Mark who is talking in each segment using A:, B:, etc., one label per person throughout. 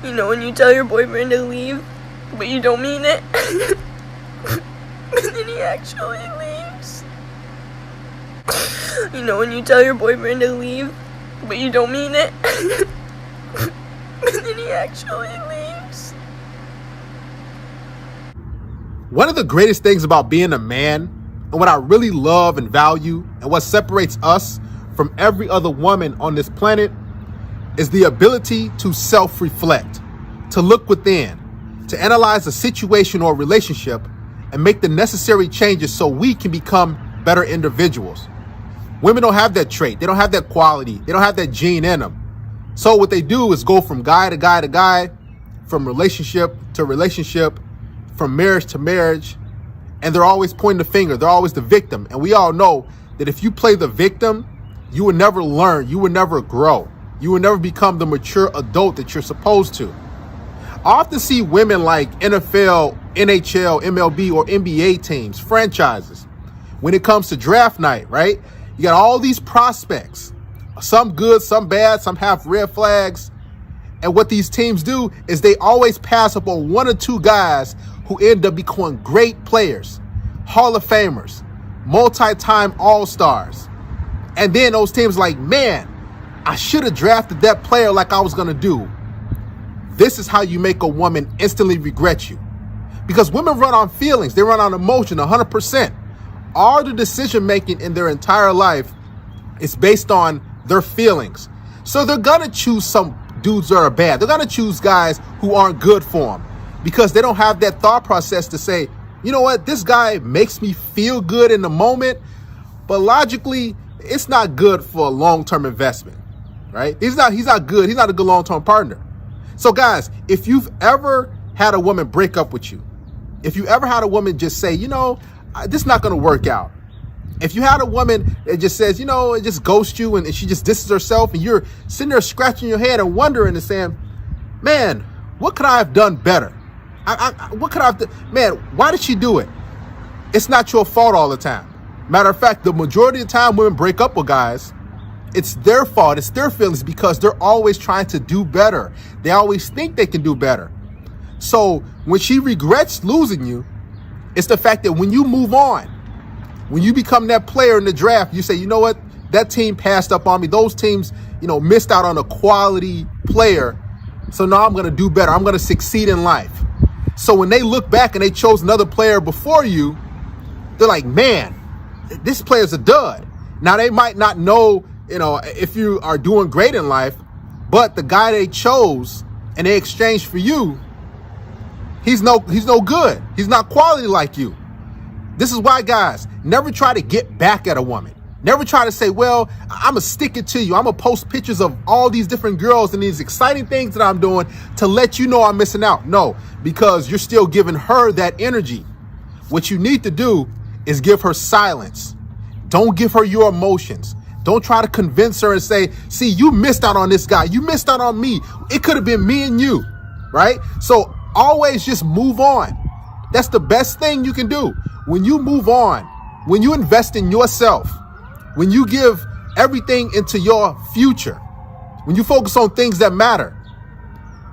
A: You know when you tell your boyfriend to leave, but you don't mean it? And then he actually leaves. You know when you tell your boyfriend to leave, but you don't mean it? And then he actually leaves.
B: One of the greatest things about being a man, and what I really love and value, and what separates us from every other woman on this planet, is the ability to self-reflect, to look within, to analyze a situation or relationship and make the necessary changes so we can become better individuals. Women don't have that trait. They don't have that quality. They don't have that gene in them. So what they do is go from guy to guy to guy, from relationship to relationship, from marriage to marriage, and they're always pointing the finger. They're always the victim. And we all know that if you play the victim, you will never learn. You will never grow. You will never become the mature adult that you're supposed to. I often see women like NFL, NHL, MLB, or NBA teams, franchises. When it comes to draft night, right? You got all these prospects, some good, some bad, some have red flags. And what these teams do is they always pass up on one or two guys who end up becoming great players, Hall of Famers, multi-time All-Stars. And then those teams like, man, I should have drafted that player like I was going to do. This is how you make a woman instantly regret you. Because women run on feelings. They run on emotion 100%. All the decision making in their entire life is based on their feelings. So they're going to choose some dudes that are bad. They're going to choose guys who aren't good for them because they don't have that thought process to say, you know what, this guy makes me feel good in the moment, but logically, it's not good for a long-term investment, right? He's not good. He's not a good long-term partner. So guys, if you've ever had a woman break up with you, if you ever had a woman just say, you know, this is not going to work out. If you had a woman that just says, you know, it just ghosts you and she just disses herself and you're sitting there scratching your head and wondering and saying, man, what could I have done better? What could I have done? Man, why did she do it? It's not your fault all the time. Matter of fact, the majority of the time women break up with guys, it's their fault. It's their feelings because they're always trying to do better. They always think they can do better. So when she regrets losing you, it's the fact that when you move on, when you become that player in the draft, you say, you know what? That team passed up on me. Those teams, you know, missed out on a quality player. So now I'm going to do better. I'm going to succeed in life. So when they look back and they chose another player before you, they're like, man, this player's a dud. Now they might not know, you know, if you are doing great in life, but the guy they chose and they exchanged for you, he's no good. He's not quality like you. This is why, guys, never try to get back at a woman. Never try to say, well, I'm going to stick it to you. I'm going to post pictures of all these different girls and these exciting things that I'm doing to let you know I'm missing out. No, because you're still giving her that energy. What you need to do is give her silence. Don't give her your emotions. Don't try to convince her and say, see, you missed out on this guy. You missed out on me. It could have been me and you, right? So always just move on. That's the best thing you can do. When you move on, when you invest in yourself, when you give everything into your future, when you focus on things that matter,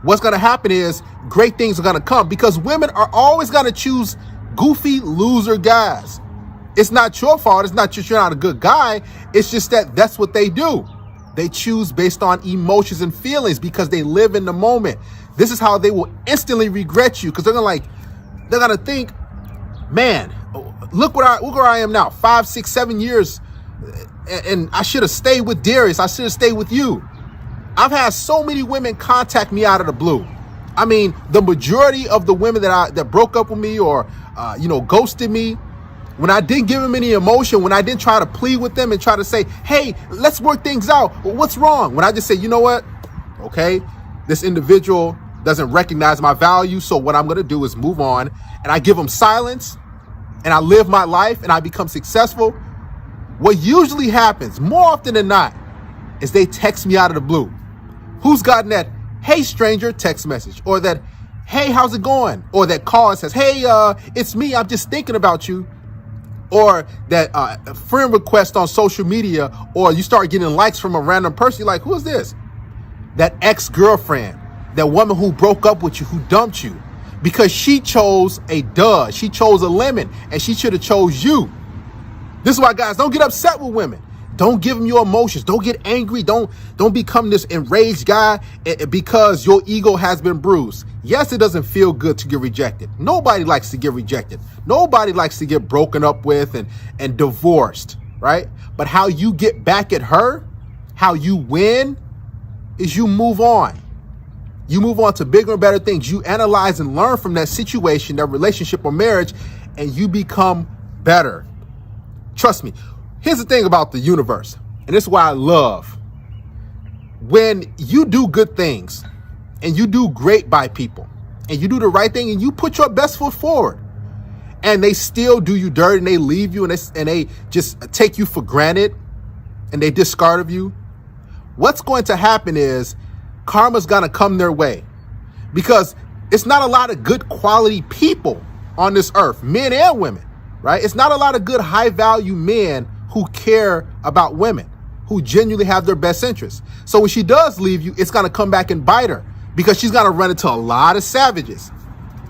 B: what's going to happen is great things are going to come because women are always going to choose goofy loser guys. It's not your fault. It's not just you're not a good guy. It's just that that's what they do. They choose based on emotions and feelings because they live in the moment. This is how they will instantly regret you because they're gonna think, man, look where I am now, 5, 6, 7 years, and I should have stayed with Darius. I should have stayed with you. I've had so many women contact me out of the blue. I mean, the majority of the women that broke up with me or ghosted me, when I didn't give them any emotion, when I didn't try to plead with them and try to say, hey, let's work things out. What's wrong? When I just say, you know what? Okay, this individual doesn't recognize my value. So what I'm going to do is move on, and I give them silence and I live my life and I become successful. What usually happens more often than not is they text me out of the blue. Who's gotten that, hey, stranger text message, or that, hey, how's it going? Or that call and says, hey, it's me. I'm just thinking about you. Or that friend request on social media, or you start getting likes from a random person. You're like, who is this? That ex-girlfriend that woman who broke up with you, who dumped you, because she chose a dud. She chose a lemon, and she should have chose you. This is why, guys, don't get upset with women. Don't give them your emotions. Don't get angry. Don't become this enraged guy because your ego has been bruised. Yes, it doesn't feel good to get rejected. Nobody likes to get rejected. Nobody likes to get broken up with and divorced, right? But how you get back at her, how you win, is you move on. You move on to bigger and better things. You analyze and learn from that situation, that relationship or marriage, and you become better. Trust me. Here's the thing about the universe, and this is why I love when you do good things and you do great by people and you do the right thing and you put your best foot forward and they still do you dirty and they leave you and they just take you for granted and they discard of you. What's going to happen is karma's going to come their way, because it's not a lot of good quality people on this earth, men and women, right? It's not a lot of good high value men who care about women, who genuinely have their best interests. So when she does leave you, it's going to come back and bite her, because she's going to run into a lot of savages.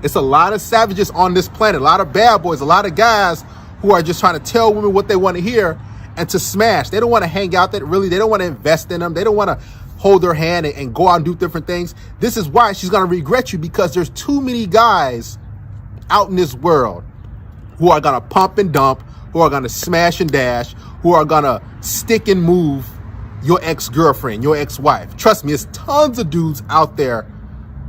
B: It's a lot of savages on this planet, a lot of bad boys, a lot of guys who are just trying to tell women what they want to hear and to smash. They don't want to hang out there. Really, they don't want to invest in them. They don't want to hold their hand and go out and do different things. This is why she's going to regret you, because there's too many guys out in this world who are going to pump and dump, who are going to smash and dash, who are going to stick and move your ex-girlfriend, your ex-wife. Trust me, there's tons of dudes out there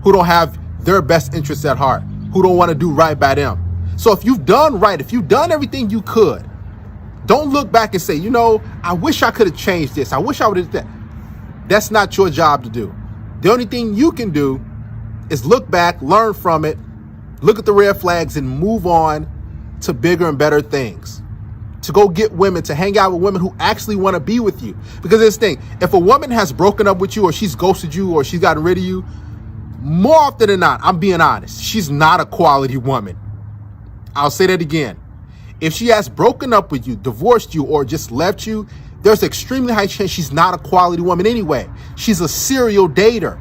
B: who don't have their best interests at heart, who don't want to do right by them. So if you've done right, if you've done everything you could, don't look back and say, you know, I wish I could have changed this. I wish I would have done that. That's not your job to do. The only thing you can do is look back, learn from it, look at the red flags, and move on to bigger and better things. To go get women, to hang out with women who actually want to be with you. Because this thing, if a woman has broken up with you, or she's ghosted you, or she's gotten rid of you, more often than not, I'm being honest, she's not a quality woman. I'll say that again. If she has broken up with you, divorced you, or just left you, there's an extremely high chance she's not a quality woman anyway. She's a serial dater.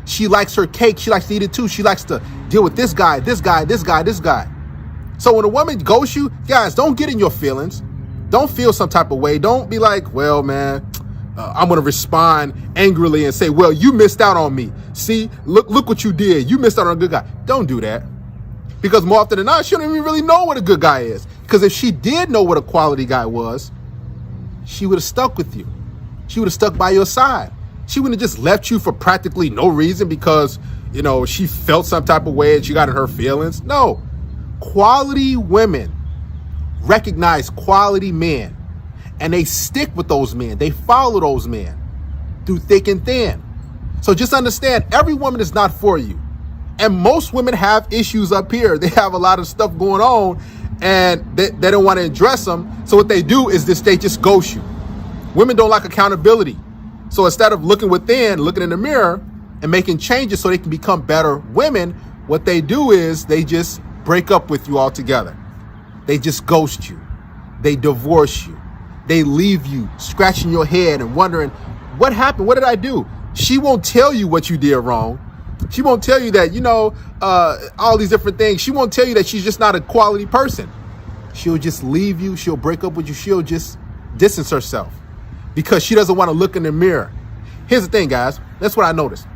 B: She likes her cake. She likes to eat it too. She likes to deal with this guy, this guy, this guy, this guy. So when a woman ghosts you, guys, don't get in your feelings. Don't feel some type of way. Don't be like, well, man, I'm going to respond angrily and say, well, you missed out on me. See, look what you did. You missed out on a good guy. Don't do that. Because more often than not, she don't even really know what a good guy is. Because if she did know what a quality guy was, she would have stuck with you. She would have stuck by your side. She wouldn't have just left you for practically no reason because, you know, she felt some type of way and she got in her feelings. No. Quality women recognize quality men, and they stick with those men. They follow those men through thick and thin. So just understand, every woman is not for you. And most women have issues up here. They have a lot of stuff going on and they don't want to address them. So what they do is they just ghost you. Women don't like accountability. So instead of looking within, looking in the mirror and making changes so they can become better women, what they do is they just break up with you altogether. They just ghost you. They divorce you. They leave you scratching your head and wondering, what happened? What did I do? She won't tell you what you did wrong. She won't tell you that, you know, all these different things. She won't tell you that she's just not a quality person. She'll just leave you. She'll break up with you. She'll just distance herself because she doesn't want to look in the mirror. Here's the thing, guys. That's what I noticed.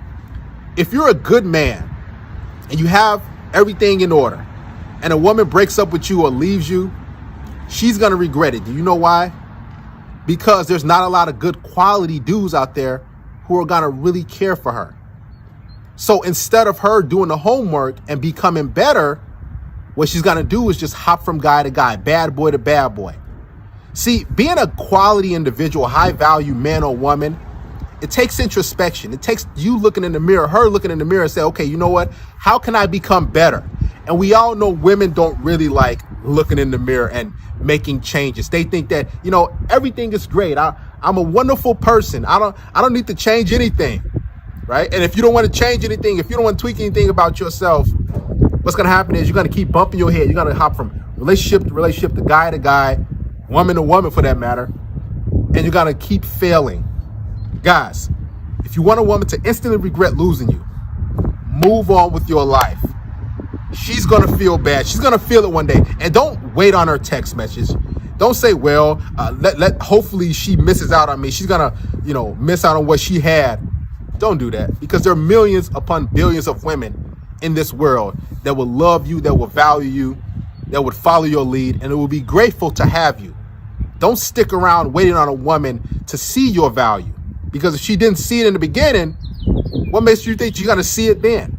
B: If you're a good man and you have everything in order and a woman breaks up with you or leaves you, she's going to regret it. Do you know why? Because there's not a lot of good quality dudes out there who are going to really care for her. So instead of her doing the homework and becoming better, what she's going to do is just hop from guy to guy, bad boy to bad boy. See, being a quality individual, high value man or woman, it takes introspection. It takes you looking in the mirror, her looking in the mirror and say, okay, you know what? How can I become better? And we all know women don't really like looking in the mirror and making changes. They think that, you know, everything is great. I'm a wonderful person. I don't need to change anything. Right? And if you don't want to change anything, if you don't want to tweak anything about yourself, what's going to happen is you're going to keep bumping your head. You're going to hop from relationship to relationship, to guy, woman to woman for that matter. And you're going to keep failing. Guys, if you want a woman to instantly regret losing you, move on with your life. She's going to feel bad. She's going to feel it one day. And don't wait on her text message. Don't say, well, hopefully she misses out on me. She's going to, miss out on what she had. Don't do that, because there are millions upon billions of women in this world that will love you, that will value you, that would follow your lead, and it will be grateful to have you. Don't stick around waiting on a woman to see your value, because if she didn't see it in the beginning, what makes you think you're going to see it then?